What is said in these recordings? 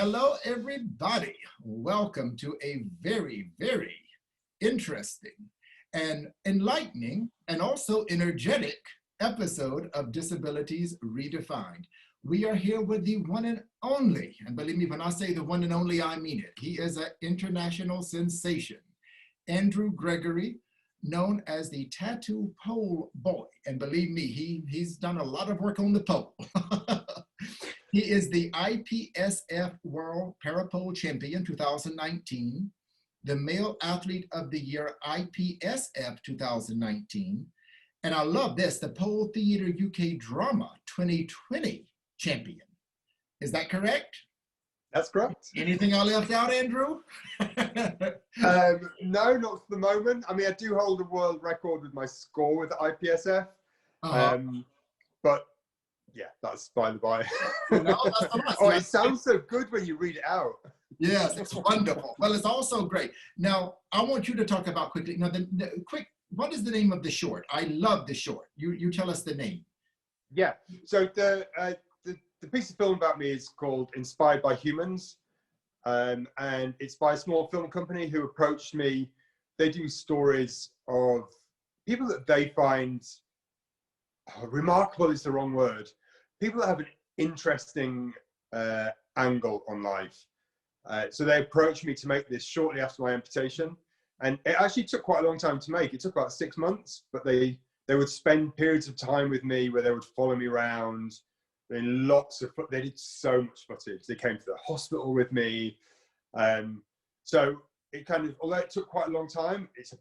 Hello, everybody. Welcome to a very, very interesting and enlightening and also energetic episode of Disabilities Redefined. We are here with the one and only, and believe me, when I say the one and only, I mean it. He is an international sensation, Andrew Gregory, known as the Tattoo Pole Boy. And believe me, he's done a lot of work on the pole. He is the IPSF World Parapole Champion 2019, the Male Athlete of the Year IPSF 2019, and I love this, the Pole Theatre UK Drama 2020 Champion. Is that correct? That's correct. Anything I left out, Andrew? No, not for the moment. I mean, I do hold a world record with my score with IPSF, but yeah, that's by the by. No, that's all right. Oh, it sounds so good when you read it out. Yes, it's wonderful. Well, it's also great. Now, I want you to talk about quickly. Now, what is the name of the short? I love the short. You tell us the name. Yeah. So the piece of film about me is called Inspired by Humans, and it's by a small film company who approached me. They do stories of people that they find remarkable is the wrong word. People that have an interesting angle on life. So they approached me to make this shortly after my amputation. And it actually took quite a long time to make. It took about 6 months, but they would spend periods of time with me where they would follow me around. They did so much footage. They came to the hospital with me. So it kind of, although it took quite a long time, it's a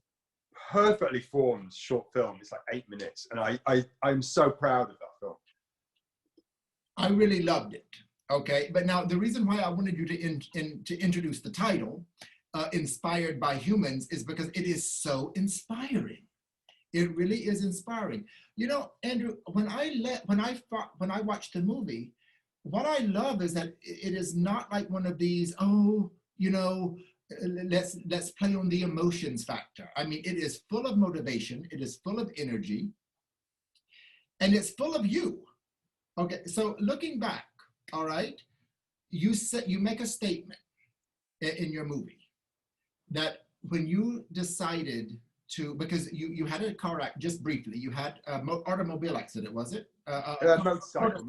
perfectly formed short film. It's like 8 minutes. And I'm so proud of that film. I really loved it. Okay, but now the reason why I wanted you to introduce the title, Inspired by Humans, is because it is so inspiring. It really is inspiring. You know, Andrew, when I watched the movie, what I love is that it is not like one of these, oh, you know, let's play on the emotions factor. I mean, it is full of motivation, it is full of energy, and it's full of you. Okay, so looking back, all right, you make a statement in your movie that when you decided to, because you had a car accident, just briefly, you had an automobile accident, was it? Motorcycle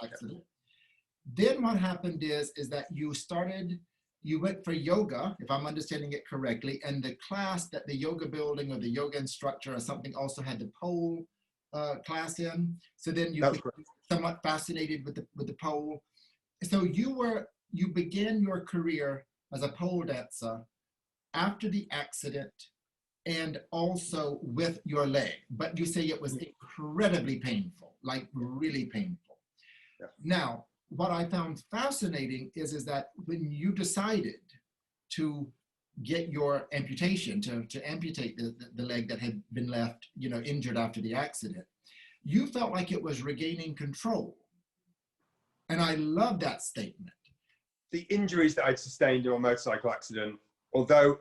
accident. Then what happened is that you went for yoga, if I'm understanding it correctly, and the class that the yoga building or the yoga instructor or something also had the pole class in. So then you became somewhat fascinated with the pole. So you began your career as a pole dancer after the accident and also with your leg, but you say it was incredibly painful, like really painful. Yeah. Now, what I found fascinating is that when you decided to get your amputation, to amputate the leg that had been left, you know, injured after the accident, you felt like it was regaining control. And I love that statement. The injuries that I'd sustained in a motorcycle accident, although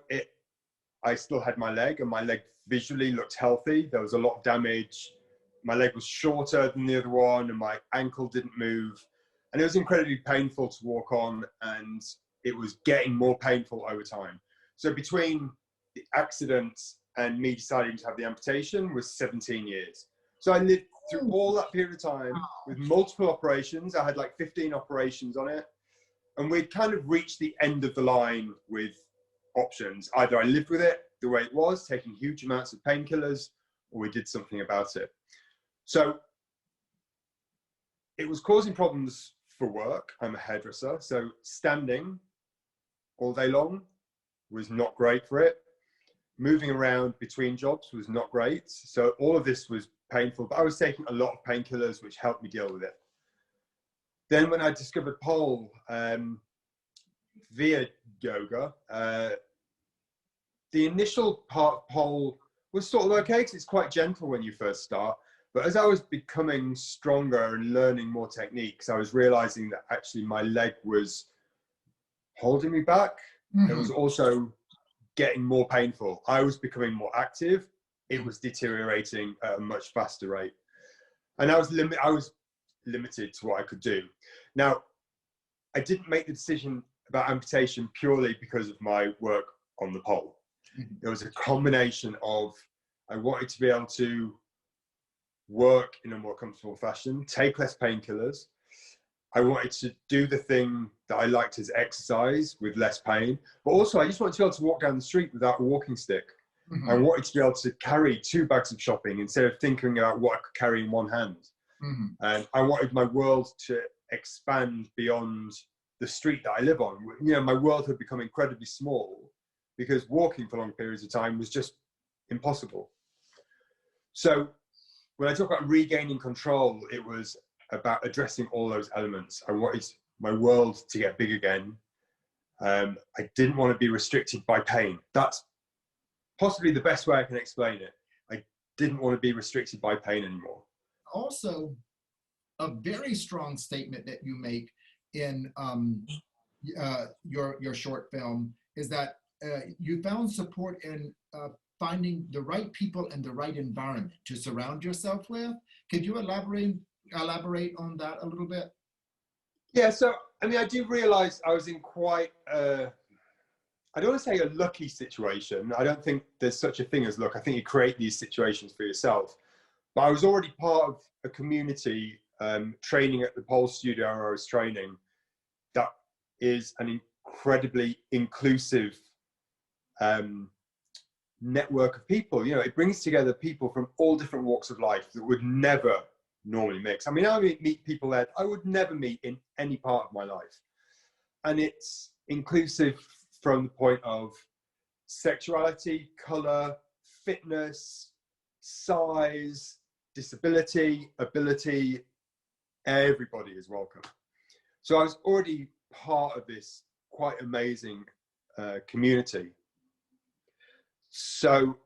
I still had my leg and my leg visually looked healthy, there was a lot of damage. My leg was shorter than the other one and my ankle didn't move. And it was incredibly painful to walk on, and it was getting more painful over time. So between the accident and me deciding to have the amputation was 17 years. So I lived through all that period of time with multiple operations. I had like 15 operations on it. And we'd kind of reached the end of the line with options. Either I lived with it the way it was, taking huge amounts of painkillers, or we did something about it. So it was causing problems for work. I'm a hairdresser, so standing all day long was not great for it. Moving around between jobs was not great. So all of this was painful, but I was taking a lot of painkillers, which helped me deal with it. Then when I discovered pole via yoga, the initial part of pole was sort of okay, because it's quite gentle when you first start. But as I was becoming stronger and learning more techniques, I was realizing that actually my leg was holding me back. Mm-hmm. It was also getting more painful. I was becoming more active. It was deteriorating at a much faster rate. And I was limited to what I could do. Now, I didn't make the decision about amputation purely because of my work on the pole. It was a combination of, I wanted to be able to work in a more comfortable fashion, take less painkillers. I wanted to do the thing that I liked as exercise with less pain, but also I just wanted to be able to walk down the street without a walking stick. Mm-hmm. I wanted to be able to carry 2 bags of shopping instead of thinking about what I could carry in one hand. Mm-hmm. And I wanted my world to expand beyond the street that I live on. You know, my world had become incredibly small because walking for long periods of time was just impossible. So when I talk about regaining control, it was about addressing all those elements. I wanted my world to get big again. I didn't want to be restricted by pain. That's possibly the best way I can explain it. I didn't want to be restricted by pain anymore. Also, a very strong statement that you make in your short film is that you found support in finding the right people and the right environment to surround yourself with. Could you elaborate on that a little bit? Yeah, so I mean, I do realize I was in quite I don't want to say a lucky situation. I don't think there's such a thing as luck. I think you create these situations for yourself. But I was already part of a community training at the pole studio where I was training that is an incredibly inclusive network of people. You know, it brings together people from all different walks of life that would never normally mix. I mean, I meet people that I would never meet in any part of my life. And it's inclusive from the point of sexuality, color, fitness, size, disability, ability. Everybody is welcome. So I was already part of this quite amazing community. So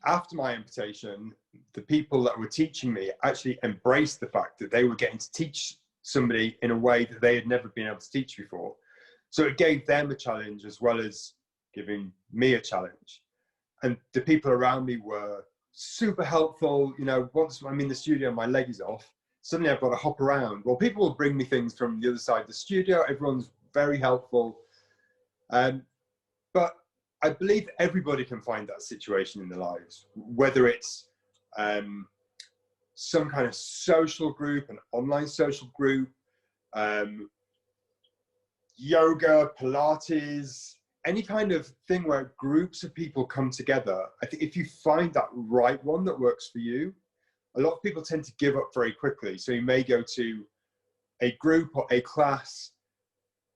after my amputation, the people that were teaching me actually embraced the fact that they were getting to teach somebody in a way that they had never been able to teach before. So it gave them a challenge as well as giving me a challenge. And the people around me were super helpful. You know, once I'm in the studio, my leg is off, suddenly I've got to hop around. Well, people will bring me things from the other side of the studio. Everyone's very helpful. But I believe everybody can find that situation in their lives, whether it's some kind of social group, an online social group, yoga, Pilates, any kind of thing where groups of people come together. I think if you find that right one that works for you, a lot of people tend to give up very quickly. So you may go to a group or a class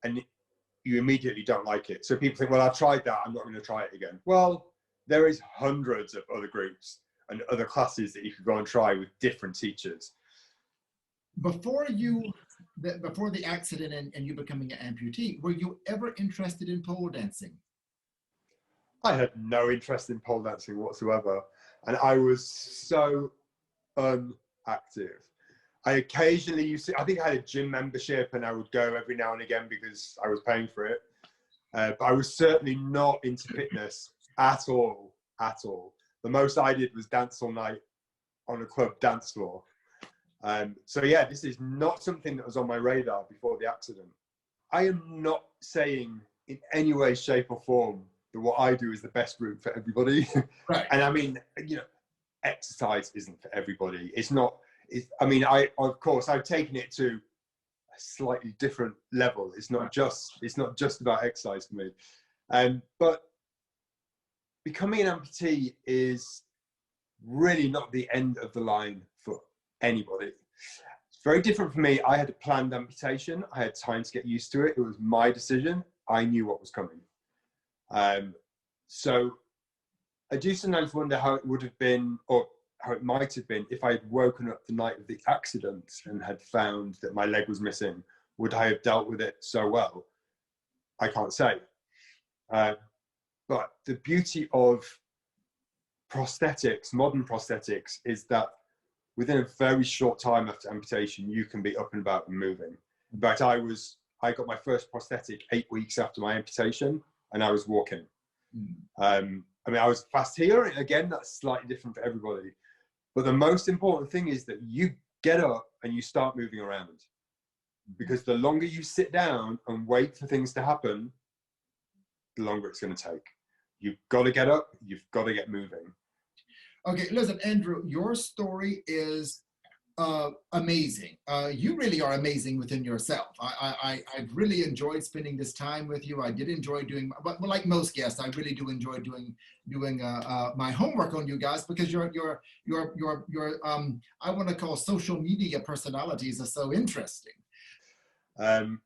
and you immediately don't like it. So people think, well, I've tried that, I'm not going to try it again. Well, there is hundreds of other groups and other classes that you could go and try with different teachers. Before the accident and you becoming an amputee, were you ever interested in pole dancing? I had no interest in pole dancing whatsoever. And I was so unactive. I occasionally used to, I think I had a gym membership and I would go every now and again because I was paying for it. But I was certainly not into fitness at all, at all. The most I did was dance all night on a club dance floor. So yeah, this is not something that was on my radar before the accident. I am not saying in any way, shape or form that what I do is the best route for everybody. Right. And I mean, you know, exercise isn't for everybody. It's not, I mean, of course, I've taken it to a slightly different level. It's not just about exercise for me. But becoming an amputee is really not the end of the line for anybody. It's very different for me. I had a planned amputation. I had time to get used to it. It was my decision. I knew what was coming. So I do sometimes wonder how it would have been, or how it might have been, if I had woken up the night of the accident and had found that my leg was missing. Would I have dealt with it so well? I can't say. But the beauty of prosthetics, modern prosthetics, is that within a very short time after amputation, you can be up and about and moving. In fact, I got my first prosthetic 8 weeks after my amputation, and I was walking. I mean, I was a fast healer. Again, that's slightly different for everybody. But the most important thing is that you get up and you start moving around. because the longer you sit down and wait for things to happen, the longer it's going to take. You've got to get up, you've got to get moving. Okay, listen, Andrew, your story is amazing. You really are amazing within yourself. I really enjoyed spending this time with you. I did enjoy doing, but like most guests, I really do enjoy doing my homework on you guys, because your I want to call social media personalities are so interesting.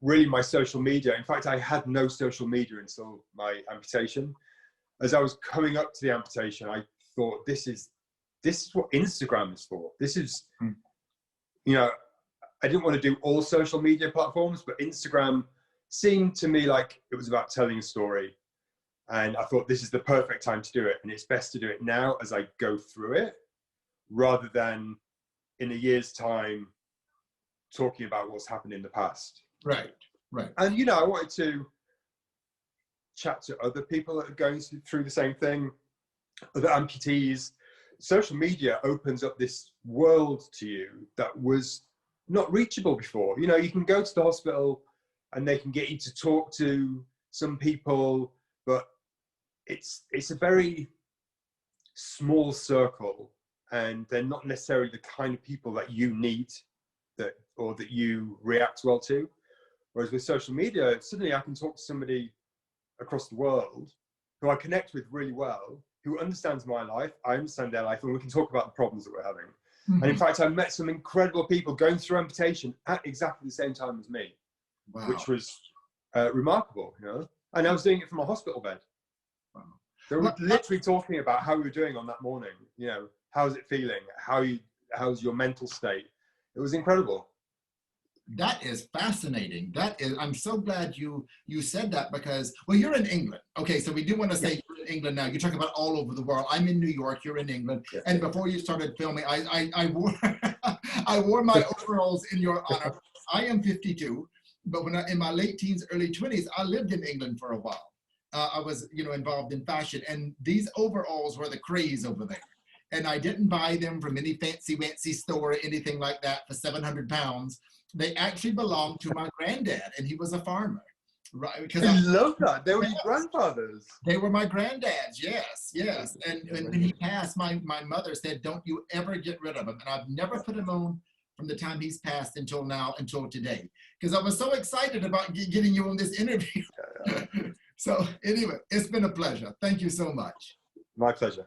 Really, my social media. In fact, I had no social media until my amputation. As I was coming up to the amputation, I thought, this is what Instagram is for. This is, you know, I didn't want to do all social media platforms, but Instagram seemed to me like it was about telling a story. And I thought, this is the perfect time to do it. And it's best to do it now as I go through it, rather than in a year's time talking about what's happened in the past. Right, right. And, you know, I wanted to chat to other people that are going through the same thing, other amputees. Social media opens up this world to you that was not reachable before. You know, you can go to the hospital and they can get you to talk to some people, but it's a very small circle, and they're not necessarily the kind of people that you need, that you react well to. Whereas with social media, suddenly I can talk to somebody across the world who I connect with really well, who understands my life, I understand their life, and we can talk about the problems that we're having. Mm-hmm. And in fact, I met some incredible people going through amputation at exactly the same time as me, wow, which was remarkable, you know. And I was doing it from a hospital bed. Wow. They were literally talking about how we were doing on that morning, you know, how's it feeling? How's your mental state? It was incredible. That is fascinating. I'm so glad you said that, because, well, you're in England. Okay, so we do want to say you're in England now. You're talking about all over the world. I'm in New York, you're in England. Yeah. And before you started filming, I wore I wore my overalls in your honor. I am 52, but when in my late teens, early 20s, I lived in England for a while. I was, you know, involved in fashion, and these overalls were the craze over there. And I didn't buy them from any fancy store or anything like that for 700 pounds. They actually belonged to my granddad, and he was a farmer. Right? Because I love that. They were your grandfathers. They were my granddads, yes, yes. And when he passed, my mother said, don't you ever get rid of him. And I've never put him on from the time he's passed until now, until today. Because I was so excited about getting you on this interview. So anyway, it's been a pleasure. Thank you so much. My pleasure.